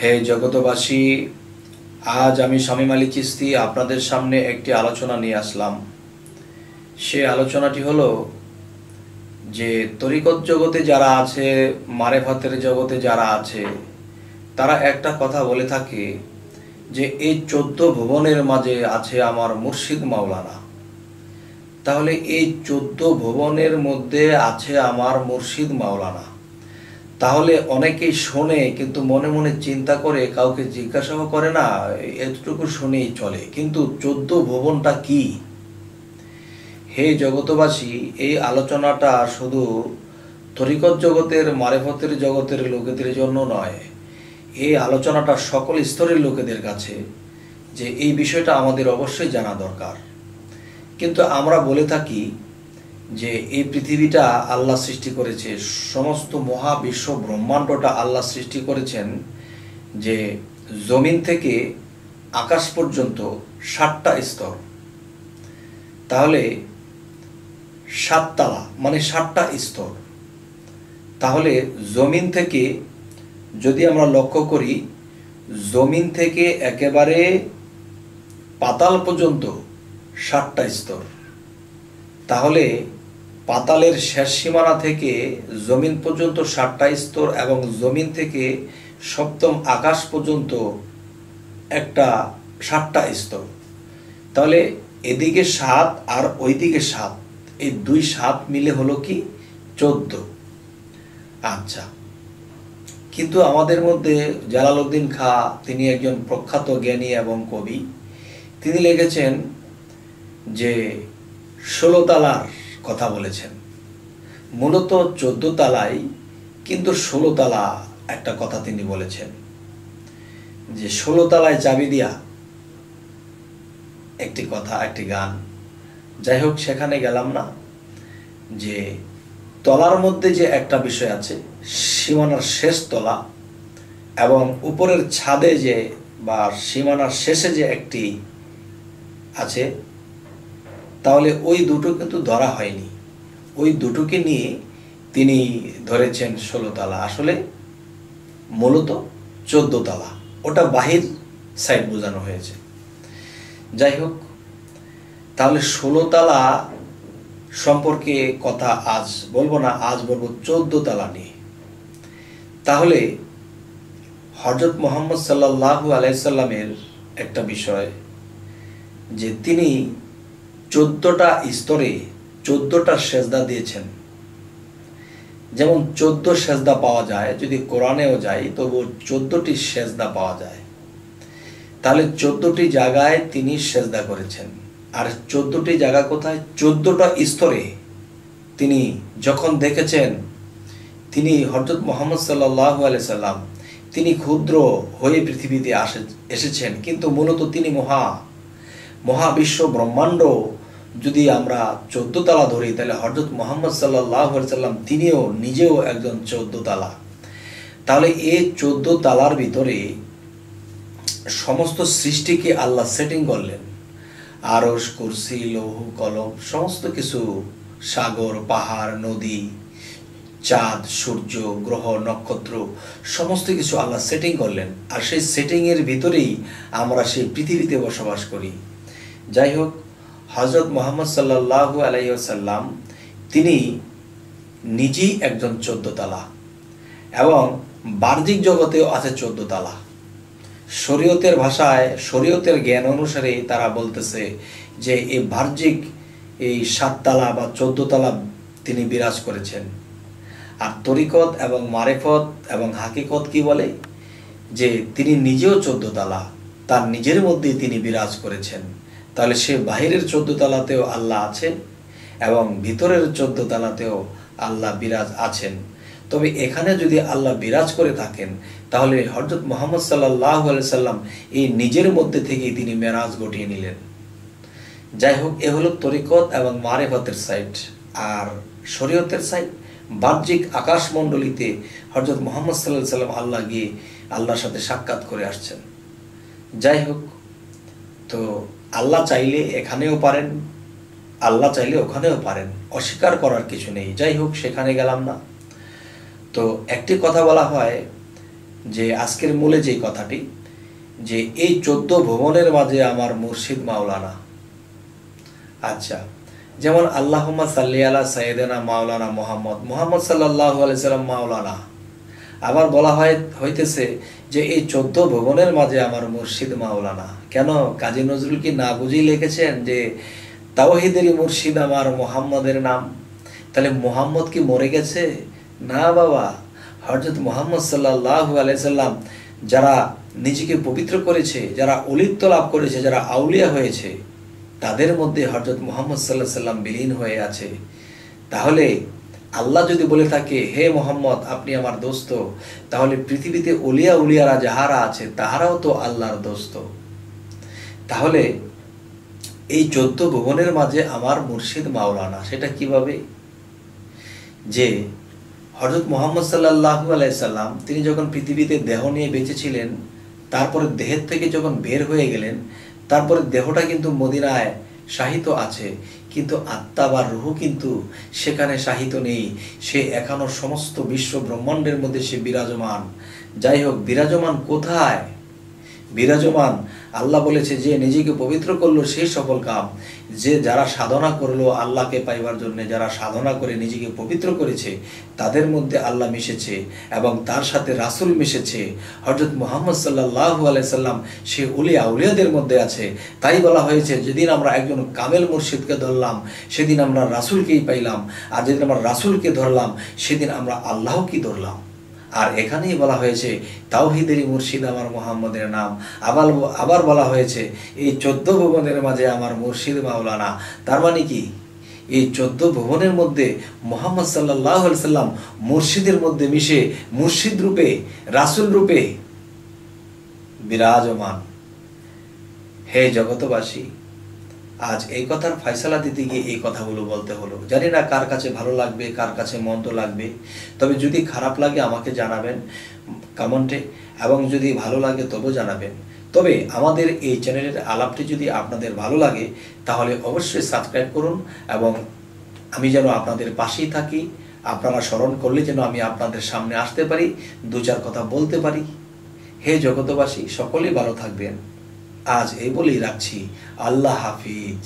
হে জগতবাসী, আজ আমি শামীম আলী চিশতি আপনাদের সামনে একটি আলোচনা নিয়ে আসলাম। সে আলোচনাটি হলো যে তরিকত জগতে যারা আছে, মারেফাতের জগতে যারা আছে, তারা একটা কথা বলে থাকে যে এই 14 ভুবনের মাঝে আছে আমার মুর্শিদ মাওলানা। তাহলে এই 14 ভুবনের মধ্যে আছে আমার মুর্শিদ মাওলানা। তাহলে অনেকেই শোনে কিন্তু মনে মনে চিন্তা করে, কাউকে জিজ্ঞাসাও করে না, এতটুকু শুনেই চলে। কিন্তু 14 ভুবনটা কি? হে জগতবাসী, এই আলোচনাটা শুধু তরিকত জগতের, মারেফতের জগতের লোকেদের জন্য নয়, এই আলোচনাটা সকল স্তরের লোকেদের কাছে, যে এই বিষয়টা আমাদের অবশ্যই জানা দরকার। কিন্তু আমরা বলে থাকি যে এই পৃথিবীটা আল্লাহ সৃষ্টি করেছে, সমস্ত মহাবিশ্ব ব্রহ্মাণ্ডটা আল্লাহ সৃষ্টি করেছেন, যে জমিন থেকে আকাশ পর্যন্ত 7টা স্তর। তাহলে 7 তালা মানে 7টা স্তর। তাহলে জমিন থেকে যদি আমরা লক্ষ্য করি, জমিন থেকে একেবারে পাতাল পর্যন্ত 7টা স্তর। তাহলে পাতালের শেষ সীমানা থেকে জমিন পর্যন্ত 7টা স্তর, এবং জমিন থেকে সপ্তম আকাশ পর্যন্ত একটা 7টা স্তর। তাহলে এদিকে 7 আর ওইদিকে 7, এই 2 7 মিলে হলো কি 14। আচ্ছা, কিন্তু আমাদের মধ্যে জালালউদ্দিন খাঁ, তিনি একজন প্রখ্যাত জ্ঞানী এবং কবি, তিনি লিখেছেন যে 16 তালার কথা বলেছেন। মূলত 14 তালাই, কিন্তু 16 তালা একটা কথা তিনি বলেছেন, যে 16 তালায় চাবি দিয়া একটি কথা, একটি গান। যাই হোক, সেখানে গেলাম না। যে তলার মধ্যে যে একটা বিষয় আছে, সীমানার শেষ তলা, এবং উপরের ছাদে যে বা সীমানার শেষে যে একটি আছে, তাহলে ওই দুটো কিন্তু ধরা হয়নি। ওই দুটোকে নিয়ে তিনি ধরেছেন 16 তালা। আসলে মূলত 14 তালা, ওটা বাহির সাইড বোঝানো হয়েছে। যাই হোক, তাহলে 16 তালা সম্পর্কে কথা আজ বলবো না, আজ বলবো 14 তালা নিয়ে। তাহলে হযরত মুহাম্মদ সাল্লাল্লাহু আলাইহি সাল্লামের একটা বিষয়, যে তিনি 14টা স্তরে 14টা সেজদা দিয়েছেন। যেমন 14 সেজদা পাওয়া যায়, যদি কোরআনেও যায় তবু 14টি সেজদা পাওয়া যায়। তাহলে 14টি জায়গায় তিনি সেজদা করেছেন। আর 14টি জায়গা কোথায়? 14টা স্তরে। তিনি যখন দেখেছেন, তিনি হযরত মুহাম্মদ সাল্লাল্লাহু আলাইহি সাল্লাম, তিনি ক্ষুদ্র হয়ে পৃথিবীতে এসেছেন, কিন্তু মূলত তিনি মহাবিশ্ব ব্রহ্মাণ্ড যদি আমরা 14 তালা ধরি, তাহলে হযরত মুহাম্মদ সাল্লাল্লাহু আলাইহি সাল্লাম তিনিও নিজেও একজন 14 তালা। তাহলে এই 14 তালার ভিতরে সমস্ত সৃষ্টিকে আল্লাহ সেটিং করলেন। আরশ, কুরসি, লৌহ, কলম, সমস্ত কিছু, সাগর, পাহাড়, নদী, চাঁদ, সূর্য, গ্রহ, নক্ষত্র, সমস্ত কিছু আল্লাহ সেটিং করলেন। আর সেই সেটিংয়ের ভিতরেই আমরা সেই পৃথিবীতে বসবাস করি। যাই হোক, হযরত মুহাম্মদ সাল্লাল্লাহু আলাইহি ওয়াসাল্লাম তিনি নিজেই একজন 14 তালা, এবং বাহ্যিক জগতেও আছে 14 তালা। শরীয়তের ভাষায়, শরীয়তের জ্ঞান অনুসারে তারা বলতেছে যে এই বাহ্যিক এই 7 তালা বা 14 তালা তিনি বিরাজ করেছেন। আর তরিকত এবং মারেফত এবং হাকিকত কি বলে? যে তিনি নিজেও 14 তালা, তার নিজের মধ্যেই তিনি বিরাজ করেছেন। তাহলে সে বাহিরের 14 তালাতেও আল্লাহ আছেন, এবং ভিতরের 14 তালাতেও আল্লাহ বিরাজ আছেন। তবে এখানে যদি আল্লাহ বিরাজ করে থাকেন, তাহলে হযরত মুহাম্মদ সাল্লাল্লাহু আলাইহি সাল্লাম এই নিজের মধ্যে থেকেই তিনি মেরাজ ঘটিয়ে নিলেন। যাই হোক, এ হলো তরিকত এবং মারেফতের সাইড। আর শরীয়তের সাইড, বাহ্যিক আকাশমণ্ডলীতে হযরত মুহাম্মদ সাল্লাল্লাহু আলাইহি সাল্লাম আল্লাহ গিয়ে আল্লাহর সাথে সাক্ষাৎ করে আসছেন। যাই হোক, তো আল্লাহ চাইলে এখানেও পারেন, আল্লাহ চাইলে ওখানেও পারেন, অস্বীকার করার কিছু নেই। যাই হোক, সেখানে গেলাম না। তো একটি কথা বলা হয় যে আজকের মূলে যে কথাটি, যে এই 14 ভুবনের মাঝে আমার মুর্শিদ মাওলানা। আচ্ছা, যেমন আল্লাহুম্মা সাল্লি আলা সাইয়্যিদিনা মাওলানা মুহাম্মদ সাল্লাল্লাহু আলাইহি সাল্লাম মাওলানা। আবার বলা হইতেছে যে এই 14 ভুবনের মাঝে আমার মুর্শিদ মাওলানা। কেন? কাজী নজরুল কি না বুঝেই লিখেছেন যে তাওহীদেরই মুর্শিদ আমার মুহাম্মদের নাম? তাহলে মুহাম্মদ কি মরে গেছে? না বাবা, হযরত মুহাম্মদ সাল্লাল্লাহু আলাইহি সাল্লাম যারা নিজেকে পবিত্র করেছে, যারা অলিত্ব লাভ করেছে, যারা আউলিয়া হয়েছে, তাদের মধ্যে হযরত মুহাম্মদ সাল্লাল্লাহু আলাইহি সাল্লাম বিলীন হয়ে আছে। তাহলে আল্লাহ যদি বলে থাকে হে মোহাম্মদ আপনি আমার দোস্ত, তাহলে পৃথিবীতে উলিয়ারা যাহারা আছে তাহারাও তো আল্লাহর দোস্ত। তাহলে এই 14 ভুবনের মাঝে আমার মুর্শিদ মাওলানা, সেটা কিভাবে? যে হযরত মুহাম্মদ সাল্লাল্লাহু আলাইহি সাল্লাম তিনি যখন পৃথিবীতে দেহ নিয়ে বেঁচে ছিলেন, তারপরে দেহের থেকে যখন বের হয়ে গেলেন, তারপরে দেহটা কিন্তু মদিনায় শাহিত আছে, কিন্তু আত্মা বা রূহ কিন্তু সেখানে শাহিত নেই। সে এখনো সমস্ত বিশ্ব ব্রহ্মাণ্ডের মধ্যে সে বিরাজমান। যাই হোক, বিরাজমান কোথায়? বিরাজমান আল্লাহ বলেছে যে নিজেকে পবিত্র করলো সেই সফল কাম। যে যারা সাধনা করলো আল্লাহকে পাইবার জন্য, যারা সাধনা করে নিজেকে পবিত্র করেছে, তাদের মধ্যে আল্লাহ মিশেছে এবং তার সাথে রাসূল মিশেছে। হযরত মুহাম্মদ সাল্লাল্লাহু আলাইহি সাল্লাম সে আউলিয়াদের মধ্যে আছে। তাই বলা হয়েছে যেদিন আমরা একজন কামেল মুর্শিদকে ধরলাম সেদিন আমরা রাসূলকেই পাইলাম, আর যেদিন আমরা রাসূলকে ধরলাম সেদিন আমরা আল্লাহকেই ধরলাম। আর এখানেই বলা হয়েছে তাওহীদেরই মুর্শিদ আমার মুহাম্মদের নাম। আবার বলা হয়েছে এই 14 ভুবনের মাঝে আমার মুর্শিদ মাওলানা। তার মানে কি? এই 14 ভুবনের মধ্যে মুহাম্মদ সাল্লাল্লাহু আলাইহি সাল্লাম মুর্শিদের মধ্যে মিশে মুর্শিদ রূপে, রাসূল রূপে বিরাজমান। হে জগতবাসী, আজ এই কথার ফয়সালা দিতে গিয়ে এই কথাগুলো বলতে হলো। জানি না কার কাছে ভালো লাগবে, কার কাছে মন্দ লাগবে। তবে যদি খারাপ লাগে আমাকে জানাবেন কমেন্টে, এবং যদি ভালো লাগে তবেও জানাবেন। তবে আমাদের এই চ্যানেলের আলাপটি যদি আপনাদের ভালো লাগে তাহলে অবশ্যই সাবস্ক্রাইব করুন, এবং আমি যেন আপনাদের পাশেই থাকি। আপনারা স্মরণ করলে যেন আমি আপনাদের সামনে আসতে পারি, 2-4 কথা বলতে পারি। হে জগতবাসী, সকলেই ভালো থাকবেন। আজ এই বলেই রাখছি। আল্লাহ হাফিজ।